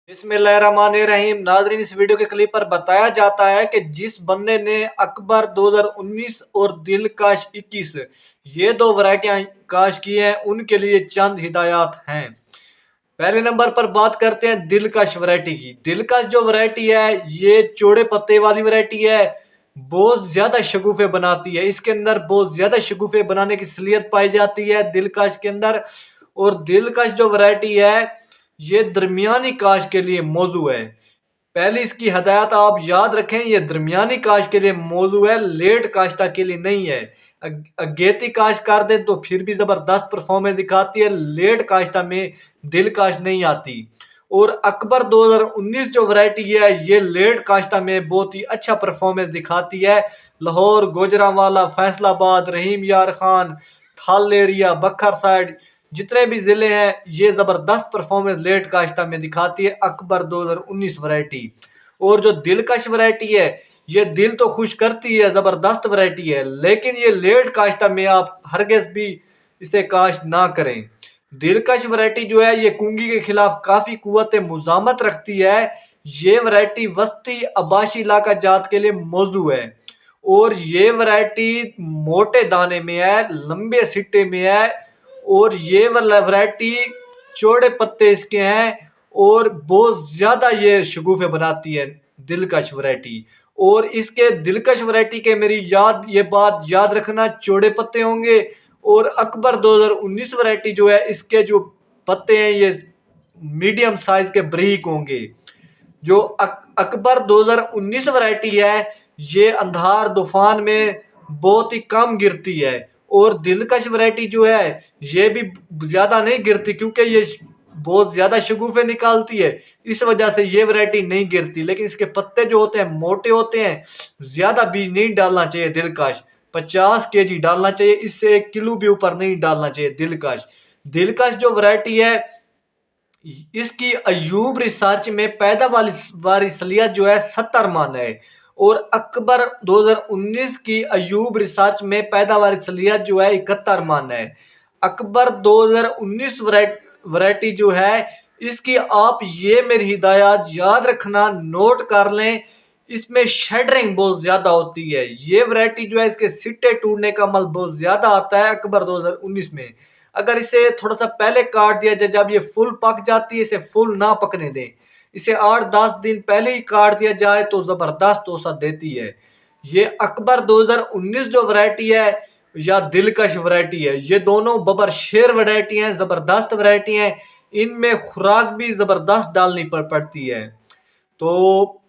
बिस्मिल्लाहिर्रहमानिर्रहीम। नाज़रीन, इस वीडियो के क्लिप पर बताया जाता है कि जिस बंदे ने अकबर 2019 और दिलकश 21 ये दो वैरायटियां काश की हैं, उनके लिए चंद हिदायत हैं। पहले नंबर पर बात करते हैं दिलकश वैरायटी की। दिलकश जो वैरायटी है ये चौड़े पत्ते वाली वैरायटी है, बहुत ज्यादा शगुफे बनाती है। इसके अंदर बहुत ज्यादा शगुफे बनाने की सलीयत पाई जाती है दिलकश के अंदर। और दिलकश जो वैरायटी है ये दरमियानी काश के लिए मौजू है। पहली इसकी हदायत आप याद रखें, ये दरमियानी काश के लिए मौजू है, लेट काश्ता के लिए नहीं है। अगेती काश कर दे तो फिर भी जबरदस्त परफॉर्मेंस दिखाती है, लेट काश्ता में दिलकश नहीं आती। और अकबर 2019 जो वैरायटी है ये लेट काश्ता में बहुत ही अच्छा परफॉर्मेंस दिखाती है। लाहौर, गुजरांवाला, फैसलाबाद, रहीम यार खान, थाल एरिया, बखर साइड, जितने भी जिले हैं ये जबरदस्त परफॉर्मेंस लेट काश्ता में दिखाती है अकबर 2019 वैरायटी। और जो दिलकश वैरायटी है ये दिल तो खुश करती है, जबरदस्त वैरायटी है, लेकिन ये लेट काश्ता में आप हरगिज़ भी इसे काश्त ना करें। दिलकश वैरायटी जो है ये कुंगी के खिलाफ काफी कुव्वत मुजामत रखती है। ये वैरायटी वस्ती आबाशी इलाका जात के लिए मौजू है। और ये वैरायटी मोटे दाने में है, लंबे सिट्टे में है। और ये वैरायटी चौड़े पत्ते इसके हैं और बहुत ज्यादा ये शगुफे बनाती है दिलकश वैरायटी। और इसके दिलकश वैरायटी के मेरी ये बात याद रखना, चौड़े पत्ते होंगे। और अकबर 2019 वैरायटी जो है इसके जो पत्ते हैं ये मीडियम साइज के बरीक होंगे। जो अकबर 2019 वैरायटी है ये अंधार तूफान में बहुत ही कम गिरती है। और दिलकश वैरायटी जो है ये भी ज्यादा नहीं गिरती, क्योंकि ये बहुत ज्यादा शगुफे निकालती है, इस वजह से ये वैरायटी नहीं गिरती। लेकिन इसके पत्ते जो होते हैं मोटे होते हैं, ज्यादा बीज नहीं डालना चाहिए दिलकश। 50 kg डालना चाहिए, इससे 1 किलो भी ऊपर नहीं डालना चाहिए दिलकश। दिलकश जो वैरायटी है इसकी अयूब रिसर्च में पैदावार सलीयत जो है 70 मन है। और अकबर 2019 की अयूब रिसर्च में पैदावार सलीयत जो है 71 मन है। अकबर 2019 वैरायटी जो है इसकी आप ये मेरी हिदायत याद रखना, नोट कर लें, इसमें शेडरिंग बहुत ज्यादा होती है। ये वैरायटी जो है इसके सिट्टे टूटने का अमल बहुत ज्यादा आता है अकबर 2019 में। अगर इसे थोड़ा सा पहले काट दिया जाए, जब ये फुल पक जाती है, इसे फुल ना पकने दें, इसे 8-10 दिन पहले ही काट दिया जाए तो जबरदस्त औसत देती है। ये अकबर 2019 जो वैरायटी है या दिलकश वैरायटी है, ये दोनों बबर शेर वैरायटी हैं, जबरदस्त वैरायटी हैं। इनमें खुराक भी जबरदस्त डालनी पड़ती है। तो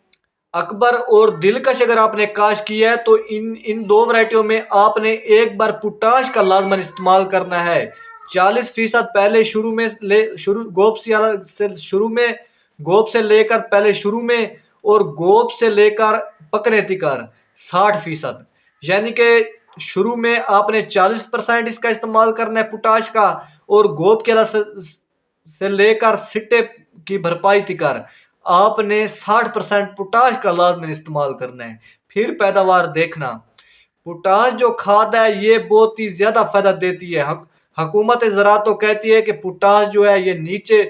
अकबर और दिलकश अगर आपने काश किया है तो इन दो वैरायटियों में आपने एक बार पोटाश का लाजमन इस्तेमाल करना है। 40% पहले शुरू में गोप से लेकर पहले शुरू में, और गोप से लेकर पकने तिकर 60%। यानी कि शुरू में आपने 40% इसका इस्तेमाल करना है पोटाश का, और गोप के से लेकर सिट्टे की भरपाई तिकर आपने 60% पोटाश का लाजमन इस्तेमाल करना है। फिर पैदावार देखना। पोटाश जो खाद है ये बहुत ही ज्यादा फायदा देती है। हुकूमत ज़राअत तो कहती है कि पोटाश जो है ये नीचे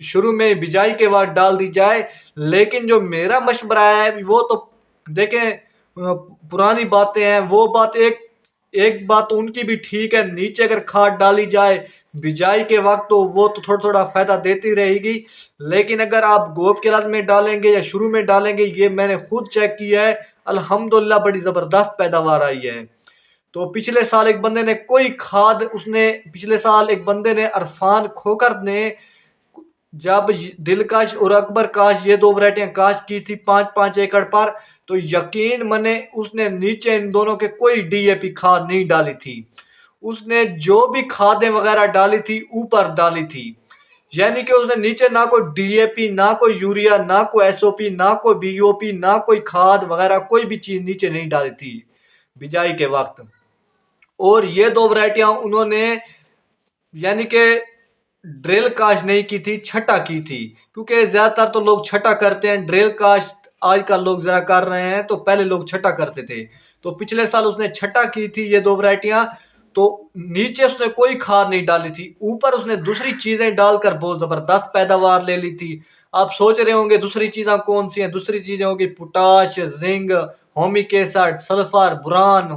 शुरू में बिजाई के बाद डाल दी जाए, लेकिन जो मेरा मशवरा है वो तो देखें पुरानी बातें हैं। वो बात एक बात तो उनकी भी ठीक है, नीचे अगर खाद डाली जाए बिजाई के वक्त तो वो तो थोड़ा थोड़ा फायदा देती रहेगी। लेकिन अगर आप गोब के राज में डालेंगे या शुरू में डालेंगे, ये मैंने खुद चेक किया है, अल्हम्दुलिल्लाह बड़ी जबरदस्त पैदावार आई है। तो पिछले साल एक बंदे ने अरफान खोकर ने जब दिलकश और अकबर काश ये दो वैरायटियां काश की थी 5-5 एकड़ पर, तो यकीन मने उसने नीचे इन दोनों के कोई डीएपी खाद नहीं डाली थी। उसने जो भी खादें वगैरह डाली थी ऊपर डाली थी। यानी कि उसने नीचे ना कोई डीएपी, ना कोई यूरिया, ना कोई एसओपी, ना कोई बीओपी, ना कोई खाद वगैरह कोई भी चीज नीचे नहीं डाली थी बिजाई के वक्त। और ये दो वैरायटियां उन्होंने यानी कि ड्रिल काश नहीं की थी, छटा की थी। क्योंकि ज्यादातर तो लोग छटा करते हैं, ड्रिल काश आजकल लोग जरा कर रहे हैं, तो पहले लोग छटा करते थे। तो पिछले साल उसने छटा की थी ये दो वैरायटियां। تو نیچے اس نے کوئی کھاد نہیں ڈالی تھی، اوپر اس نے دوسری چیزیں ڈال کر بہت زبردست پیداوار لے لی تھی۔ آپ سوچ رہے ہوں گے دوسری چیزیں کون سی ہیں؟ دوسری چیزیں ہوگی potash, zinc, humic acid, sulphur, boron,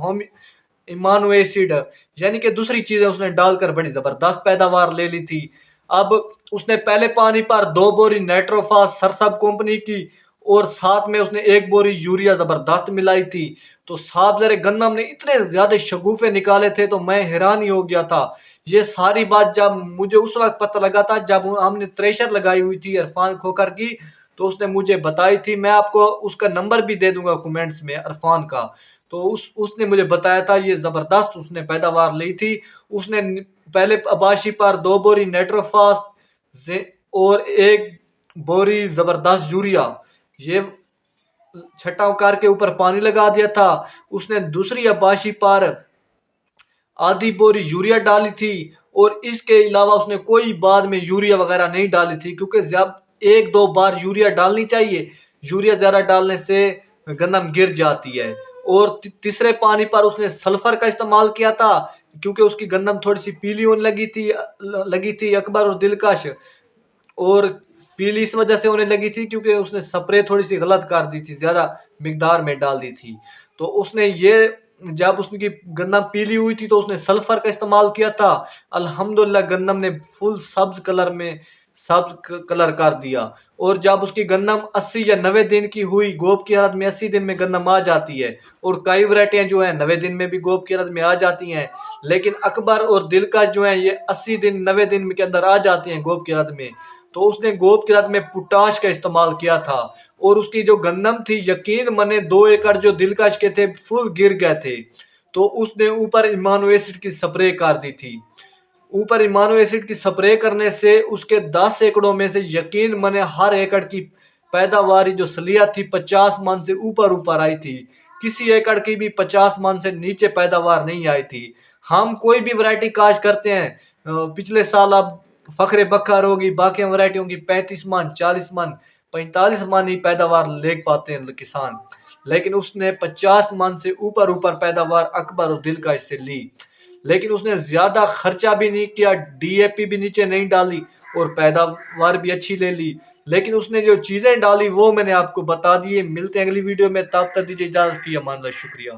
amino acid, یعنی کہ دوسری چیزیں اس نے ڈال کر بڑی زبردست پیداوار لے لی تھی۔ اب اس نے پہلے پانی پر 2 بوری نیٹروفاس سرسب کمپنی کی اور ساتھ میں اس نے 1 بوری یوریا زبردست ملائی تھی۔ تو صاحب زر گندم نے اتنے زیادہ شگوفے نکالے تھے تو میں حیران ہی ہو گیا تھا۔ یہ ساری بات جب مجھے اس وقت پتہ لگا تھا جب ہم نے تریشر لگائی ہوئی تھی عرفان کھوکر کی، تو اس نے مجھے بتائی تھی۔ میں آپ کو اس کا نمبر بھی دے دوں گا کمنٹس میں عرفان کا۔ تو اس نے مجھے بتایا تھا یہ زبردست اس نے پیداوار لی تھی۔ اس نے پہلے اباشی پر 2 بوری نیٹروفاس اور 1 بوری زبردست یوریا یہ چھٹاؤ کر کے اوپر پانی لگا دیا تھا۔ اس نے دوسری اباشی پر آدھی بوری یوریا ڈالی تھی اور اس کے علاوہ اس نے کوئی بعد میں یوریا وغیرہ نہیں ڈالی تھی، کیونکہ جب 1-2 بار یوریا ڈالنی چاہیے، یوریا زیادہ ڈالنے سے گندم گر جاتی ہے۔ اور تیسرے پانی پر اس نے سلفر کا استعمال کیا تھا، کیونکہ اس کی گندم تھوڑی سی پیلی ہونے لگی تھی اکبر اور دلکش، اور پیلی اس وجہ سے ہونے لگی تھی کیونکہ اس نے سپرے تھوڑی سی غلط کر دی تھی، زیادہ مقدار میں ڈال دی تھی۔ تو اس نے یہ جب اس کی گندم پیلی ہوئی تھی تو اس نے سلفر کا استعمال کیا تھا۔ الحمدللہ گندم نے فل سبز کلر کر دیا۔ اور جب اس کی گندم 80 یا 90 دن کی ہوئی، گوب کی حالت میں 80 دن میں گندم آ جاتی ہے، اور کئی ورائٹیاں جو ہیں 90 دن میں بھی گوب کی حالت میں آ جاتی ہیں، لیکن اکبر اور دلکش جو ہیں یہ 80 دن 90 دن کے اندر آ جاتی ہیں گوب کی حالت میں۔ تو اس نے گوب کی حالت میں پوٹاش کا استعمال کیا تھا، اور اس کی جو گندم تھی یقین منے 2 ایکڑ جو دلکش کے تھے فل گر گئے تھے۔ تو اس نے اوپر امانو ایسڈ کی سپرے کر دی تھی۔ اوپر امانو ایسڈ کی سپرے کرنے سے اس کے 10 ایکڑوں میں سے یقین منے ہر ایکڑ کی پیداواری جو صلاحیت تھی 50 من سے اوپر آئی تھی، کسی ایکڑ کی بھی 50 من سے نیچے پیداوار نہیں آئی تھی۔ ہم کوئی بھی ورائٹی کاشت کرتے ہیں، پچھلے سال اب فخر بکر ہوگی، باقی ورائٹیوں کی 35 من، 40 من، 45 من ہی پیداوار لے پاتے ہیں کسان، لیکن اس نے 50 من سے اوپر پیداوار اکبر اور دلکش سے لی۔ لیکن اس نے زیادہ خرچہ بھی نہیں کیا، ڈی اے پی بھی نیچے نہیں ڈالی، اور پیداوار بھی اچھی لے لی۔ لیکن اس نے جو چیزیں ڈالی وہ میں نے آپ کو بتا دی۔ ملتے ہیں اگلی ویڈیو میں، تب تک دیجیے اجازت، فی امان اللہ، شکریہ۔